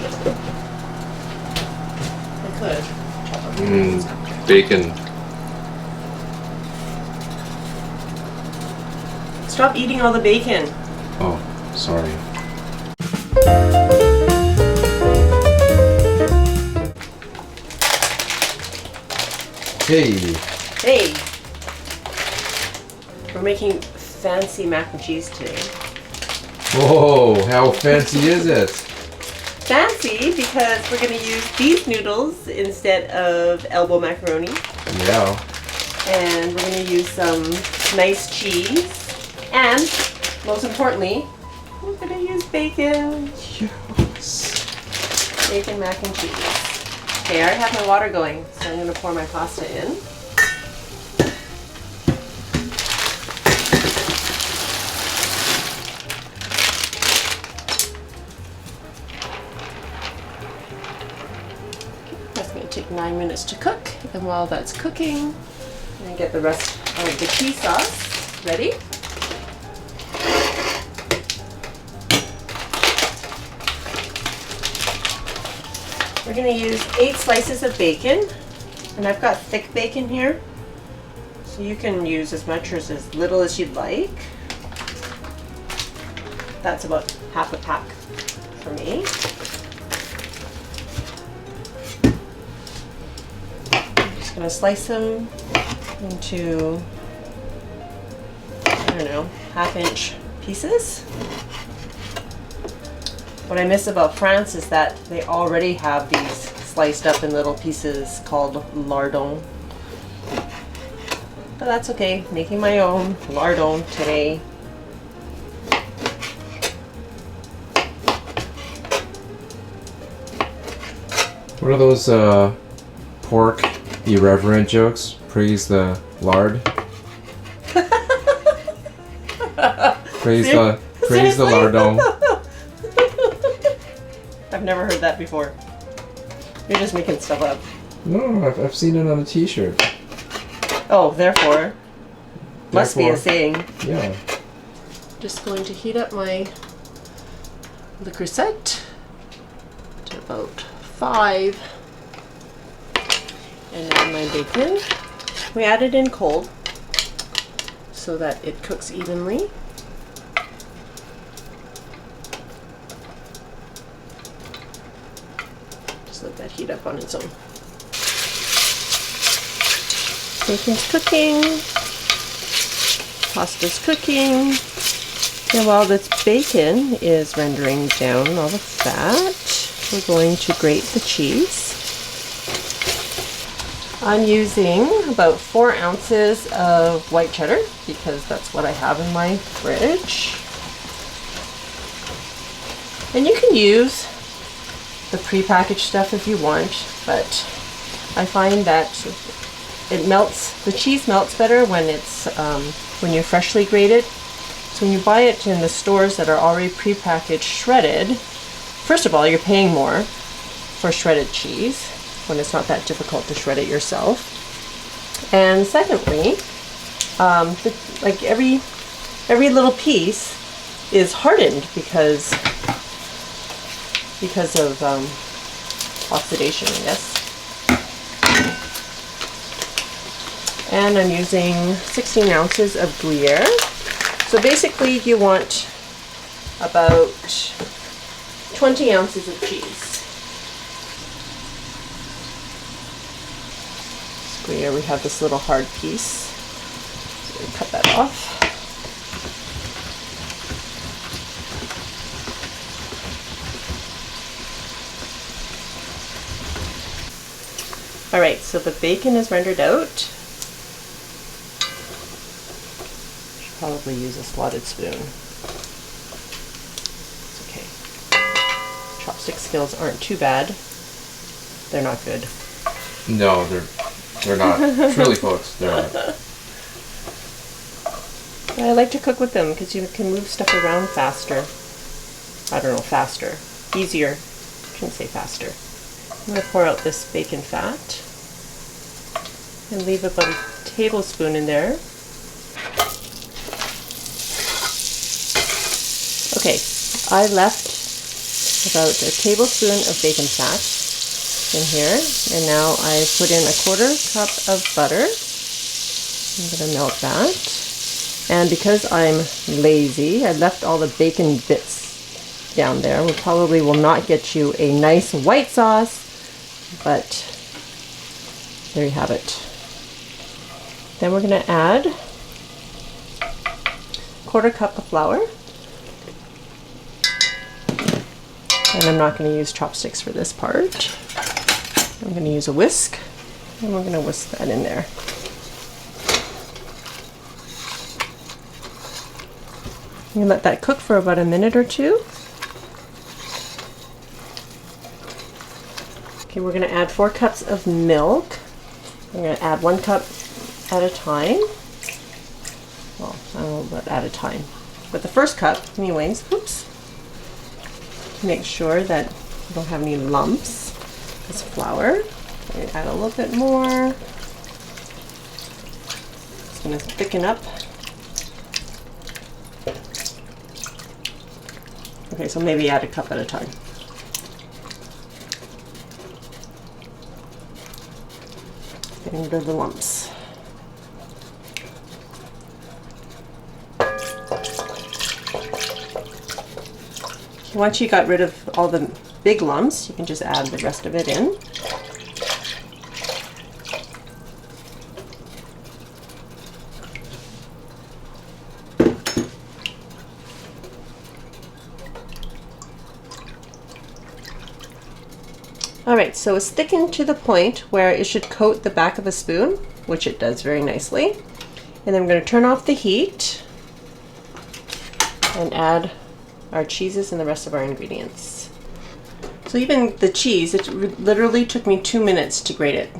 I could. Bacon. Stop eating all the bacon. Oh, sorry. Hey. Hey. We're making fancy mac and cheese today. Whoa, how fancy is it? Fancy because we're going to use these noodles instead of elbow macaroni. Yeah. And we're going to use some nice cheese. And, most importantly, we're going to use bacon. Yes. Bacon mac and cheese. Okay, I already have my water going, so I'm going to pour my pasta in. That's going to take 9 minutes to cook, and while that's cooking, I'm going to get the rest of the cheese sauce ready. We're going to use 8 slices of bacon, and I've got thick bacon here, so you can use as much or as little as you'd like. That's about half a pack for me. I'm just going to slice them into, I don't know, 1/2-inch pieces. What I miss about France is that they already have these sliced up in little pieces called lardons. But that's okay, making my own lardons today. What are those pork irreverent jokes? Praise the lard. Praise the lardon. I've never heard that before. You're just making stuff up. No, I've seen it on a t-shirt. Oh, therefore. Must be a saying. Yeah. Just going to heat up my liquor set to about 5. And add my bacon. We add it in cold so that it cooks evenly. Let that heat up on its own. Bacon's cooking. Pasta's cooking. And while this bacon is rendering down all the fat, we're going to grate the cheese. I'm using about 4 ounces of white cheddar because that's what I have in my fridge. And you can use the prepackaged stuff if you want, but I find that it melts, the cheese melts better when it's when you're freshly grated. So when you buy it in the stores that are already prepackaged shredded, first of all, you're paying more for shredded cheese when it's not that difficult to shred it yourself. And secondly, like every little piece is hardened because of oxidation, I guess. And I'm using 16 ounces of Gruyere. So basically you want about 20 ounces of cheese. This Gruyere, we have this little hard piece. So we cut that off. Alright, so the bacon is rendered out. Should probably use a slotted spoon. It's okay. Chopstick skills aren't too bad. They're not good. No, they're not. Truly, folks, they're not. I like to cook with them because you can move stuff around faster. I don't know, faster. Easier. I shouldn't say faster. I'm going to pour out this bacon fat and leave about a tablespoon in there. Okay, I left about a tablespoon of bacon fat in here. And now I put in 1/4 cup of butter. I'm going to melt that. And because I'm lazy, I left all the bacon bits down there. We probably will not get you a nice white sauce, but there you have it. Then we're going to add 1/4 cup of flour. And I'm not going to use chopsticks for this part. I'm going to use a whisk, and we're going to whisk that in there. You let that cook for about a minute or two. Okay, we're going to add 4 cups of milk. I'm going to add 1 cup at a time. Well, I don't know about at a time. But the first cup, anyways, oops. Make sure that you don't have any lumps. This flour. I'm add a little bit more. It's going to thicken up. Okay, so maybe add a cup at a time. Getting rid of the lumps. Once you got rid of all the big lumps, you can just add the rest of it in. Alright, so it's thickened to the point where it should coat the back of a spoon, which it does very nicely. And then we're going to turn off the heat and add our cheeses and the rest of our ingredients. So even the cheese, it literally took me 2 minutes to grate it.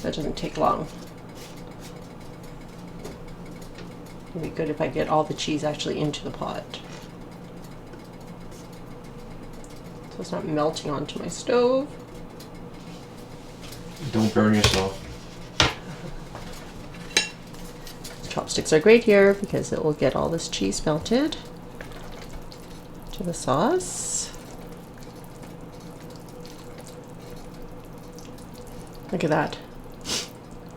That doesn't take long. It'd be good if I get all the cheese actually into the pot. So it's not melting onto my stove. Don't burn yourself. Chopsticks are great here because it will get all this cheese melted to the sauce. Look at that.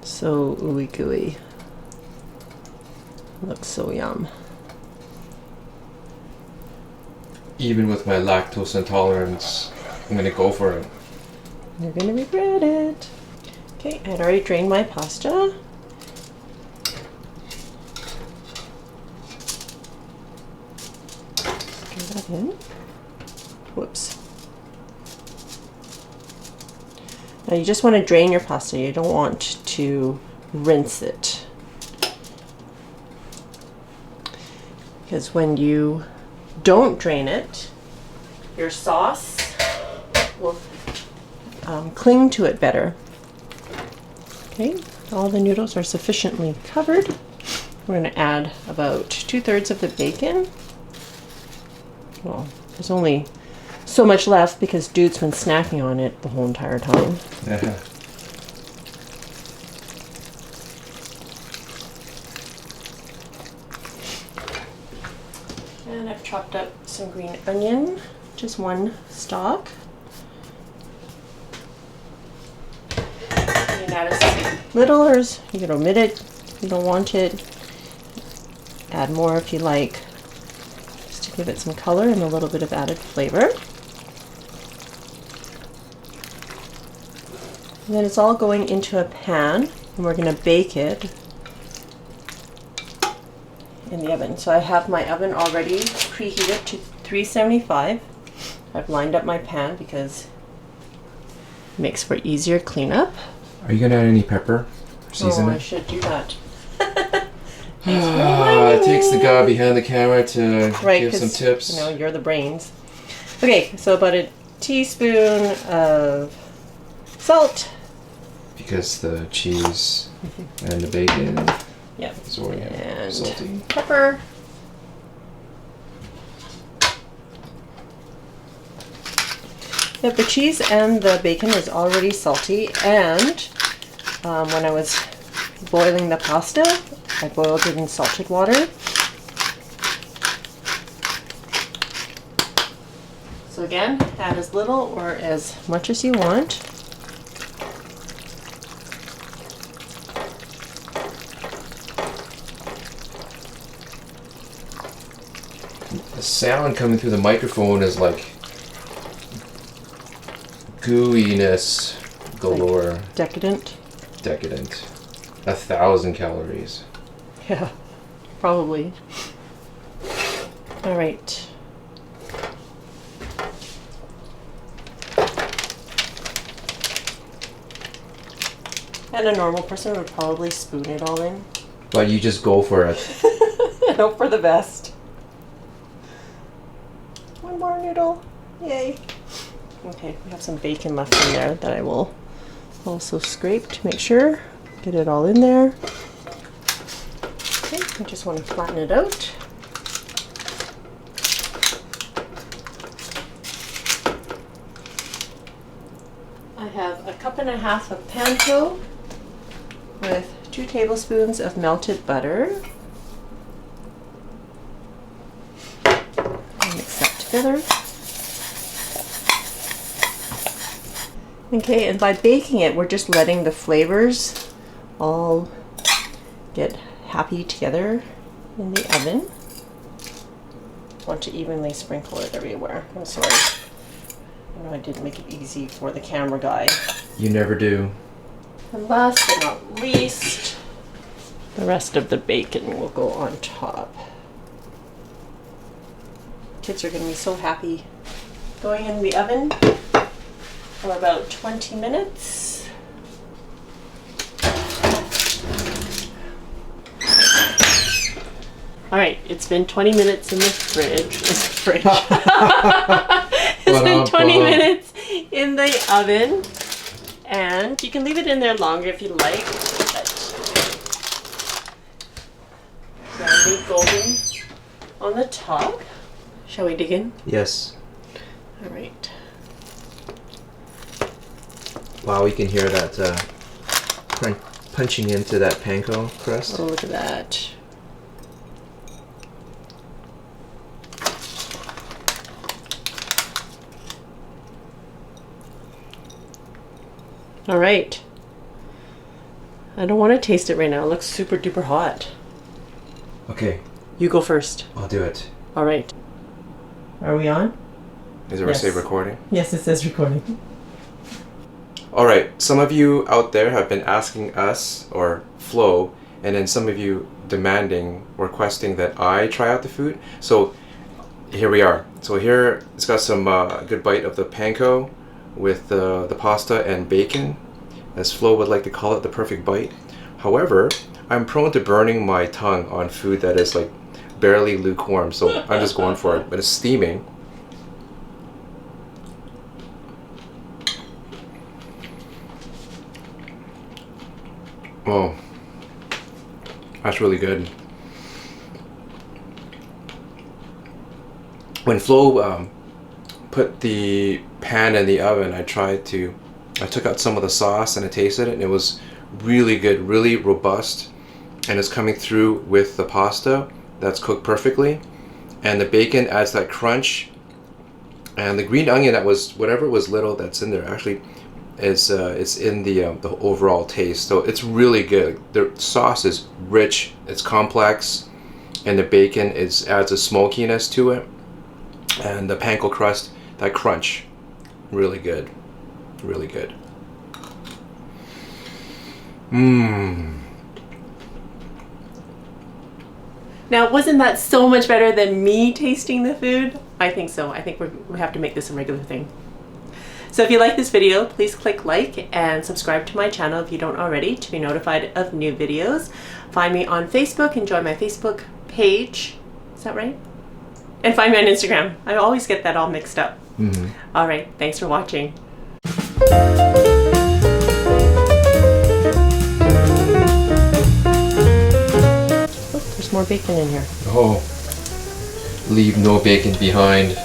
So ooey gooey. Looks so yum. Even with my lactose intolerance, I'm gonna go for it. You're gonna regret it. Okay, I'd already drained my pasta. Get that in. Whoops. Now you just want to drain your pasta. You don't want to rinse it. Because when you don't drain it, your sauce will cling to it better. Okay, all the noodles are sufficiently covered. We're going to add about 2/3 of the bacon. Well, there's only so much left because Dude's been snacking on it the whole entire time. Yeah. And I've chopped up some green onion, just 1 stalk. You can add as little or you can omit it if you don't want it. Add more if you like, just to give it some color and a little bit of added flavor. And then it's all going into a pan and we're going to bake it in the oven. So I have my oven already preheated to 375. I've lined up my pan because it makes for easier cleanup. Are you gonna add any pepper? Season I it? should do that. It takes the guy behind the camera to give some tips. You know, you're the brains. Okay, so about a teaspoon of salt. Because the cheese and the bacon Yep. is already And salty. pepper. Yep, the cheese and the bacon is already salty, and when I was boiling the pasta, I boiled it in salted water. So again, add as little or as much as you want. The sound coming through the microphone is like gooiness galore. Like decadent. Decadent. 1,000 calories. Yeah, probably. All right. And a normal person would probably spoon it all in. But you just go for it. And hope for the best. One more noodle. Yay. Okay, we have some bacon left in there that I will also scrape to make sure. Get it all in there. Okay, I just want to flatten it out. I have 1.5 cups of panko with 2 tablespoons of melted butter. I'll mix that together. Okay, and by baking it, we're just letting the flavors all get happy together in the oven. Want to evenly sprinkle it everywhere. I'm sorry. I know I didn't make it easy for the camera guy. You never do. And last but not least, the rest of the bacon will go on top. Kids are going to be so happy. Going in the oven for about 20 minutes. All right, it's been 20 minutes in the fridge. It's been 20 minutes in the oven, and you can leave it in there longer if you like. But leave golden on the top. Shall we dig in? Yes. All right. Wow, we can hear that punching into that panko crust. Oh, look at that. All right. I don't want to taste it right now. It looks super duper hot. Okay, You go first. I'll do it. All right. Are we on? Is it Yes. say recording? Yes, it says recording. Alright, some of you out there have been asking us, or Flo, and then some of you demanding, requesting that I try out the food. So here we are. So here it's got some good bite of the panko with the pasta and bacon, as Flo would like to call it, the perfect bite. However, I'm prone to burning my tongue on food that is like barely lukewarm, so I'm just going for it. But it's steaming. Oh, that's really good. When Flo put the pan in the oven, I took out some of the sauce and I tasted it, and it was really good, really robust, and it's coming through with the pasta that's cooked perfectly, and the bacon adds that crunch, and the green onion that was, whatever was little that's in there, actually is it's in the overall taste. So it's really good. The sauce is rich, it's complex, and the bacon adds a smokiness to it, and the panko crust, that crunch, really good, really good. Now, wasn't that so much better than me tasting the food? I think so. I think we have to make this a regular thing. So if you like this video, please click like and subscribe to my channel if you don't already to be notified of new videos. Find me on Facebook and join my Facebook page. Is that right? And find me on Instagram. I always get that all mixed up. All right, thanks for watching. Oh, there's more bacon in here. Oh, leave no bacon behind.